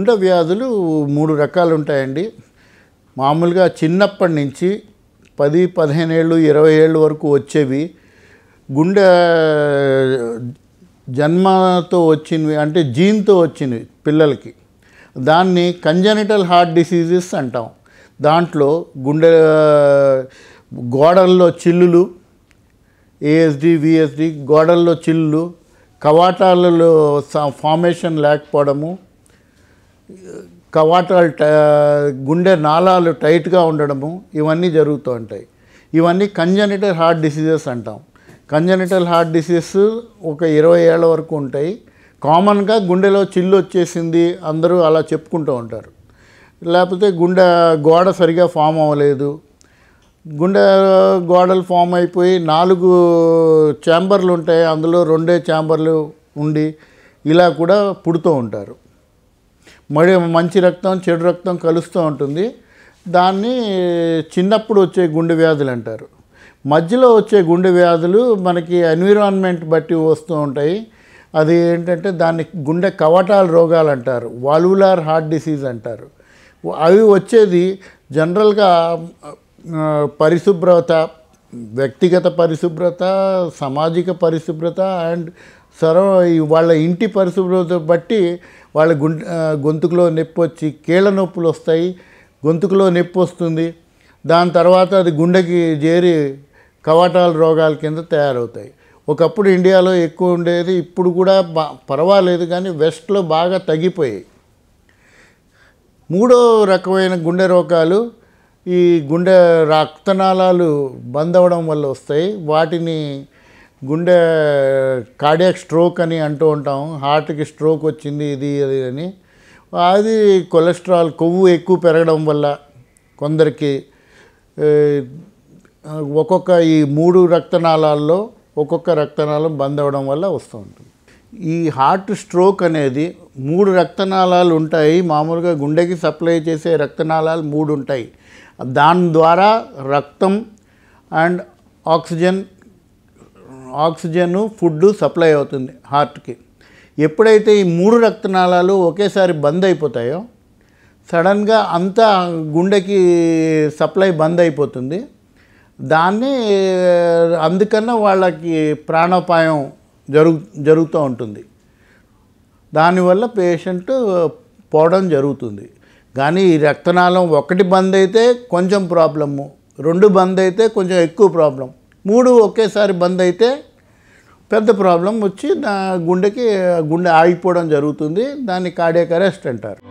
గుండె వ్యాధులు 3 రకాలు ఉంటాయండి. మామూలుగా చిన్నప్పటి నుంచి 10, 15 ఏళ్ళు 20 ఏళ్ళు వరకు వచ్చేవి గుండె జన్మతో వచ్చినవి, అంటే జీన్తో వచ్చినవి పిల్లలకి. దాన్ని కంజనిటల్ హార్ట్ డిసీజెస్ అంటాం. దాంట్లో గుండె గోడల్లో చిల్లులు, ఏఎస్డి విఎస్డి, గోడల్లో చిల్లులు, కవాటాలలో ఫార్మేషన్ లేకపోవడము, కవాటాలు గుండె నాళాలు టైట్గా ఉండడము, ఇవన్నీ జరుగుతూ ఉంటాయి. ఇవన్నీ కంజనిటల్ హార్ట్ డిసీజెస్ అంటాం. కంజనిటల్ హార్ట్ డిసీజెస్ ఒక 20 ఏళ్ళ వరకు ఉంటాయి. కామన్గా గుండెలో చిల్లు వచ్చేసింది అందరూ అలా చెప్పుకుంటూ ఉంటారు. లేకపోతే గుండె గోడ సరిగా ఫామ్ అవ్వలేదు, గుండె గోడలు ఫామ్ అయిపోయి 4 ఛాంబర్లు ఉంటాయి, అందులో 2 ఛాంబర్లు ఉండి ఇలా కూడా పుడుతూ ఉంటారు. మరి మంచి రక్తం చెడు రక్తం కలుస్తూ ఉంటుంది. దాన్ని చిన్నప్పుడు వచ్చే గుండె వ్యాధులు అంటారు. మధ్యలో వచ్చే గుండె వ్యాధులు మనకి ఎన్విరాన్మెంట్ బట్టి వస్తూ ఉంటాయి. అది ఏంటంటే దాన్ని గుండె కవాటాల రోగాలు అంటారు, వాల్వులార్ హార్ట్ డిసీజ్ అంటారు. అవి వచ్చేది జనరల్గా పరిశుభ్రత, వ్యక్తిగత పరిశుభ్రత, సామాజిక పరిశుభ్రత అండ్ వాళ్ళ ఇంటి పరిశుభ్రత బట్టి వాళ్ళ గొంతుకులో నొప్పి వచ్చి కీళ్ళ నొప్పులు వస్తాయి, గొంతుకులో నొప్పి వస్తుంది. దాని తర్వాత అది గుండెకి చేరి కవాటాల రోగాల కింద తయారవుతాయి. ఒకప్పుడు ఇండియాలో ఎక్కువ ఉండేది, ఇప్పుడు కూడా పర్వాలేదు, కానీ వెస్ట్లో బాగా తగ్గిపోయాయి. 3వ రకమైన గుండె రోగాలు ఈ గుండె రక్తనాళాలు బంద్ అవ్వడం వల్ల వస్తాయి. వాటిని గుండె కార్డియాక్ స్ట్రోక్ అని అంటూ ఉంటాం. హార్ట్కి స్ట్రోక్ వచ్చింది ఇది అది అని. అది కొలెస్ట్రాల్ కొవ్వు ఎక్కువ పెరగడం వల్ల కొందరికి ఒక్కొక్క ఈ 3 రక్తనాళాల్లో ఒక్కొక్క రక్తనాళం బంద్ అవ్వడం వల్ల వస్తూ ఉంటుంది. ఈ హార్ట్ స్ట్రోక్ అనేది 3 రక్తనాళాలు ఉంటాయి. మామూలుగా గుండెకి సప్లై చేసే రక్తనాళాలు 3 ఉంటాయి. దాని ద్వారా రక్తం అండ్ ఆక్సిజన్ ఫుడ్ సప్లై అవుతుంది హార్ట్కి. ఎప్పుడైతే ఈ 3 రక్తనాళాలు ఒకేసారి బంద్ అయిపోతాయో సడన్గా అంతా గుండెకి సప్లై బంద్ అయిపోతుంది. దాన్ని అందుకన్నా వాళ్ళకి ప్రాణాపాయం జరుగుతూ ఉంటుంది. దానివల్ల పేషెంట్ పోవడం జరుగుతుంది. కానీ ఈ రక్తనాళం 1 బంద్ అయితే కొంచెం ప్రాబ్లము, 2 బంద్ అయితే కొంచెం ఎక్కువ ప్రాబ్లం, 3 ఒకేసారి బంద్ అయితే పెద్ద ప్రాబ్లం వచ్చి గుండె ఆగిపోవడం జరుగుతుంది. దాన్ని కార్డియాక్ అరెస్ట్ అంటారు.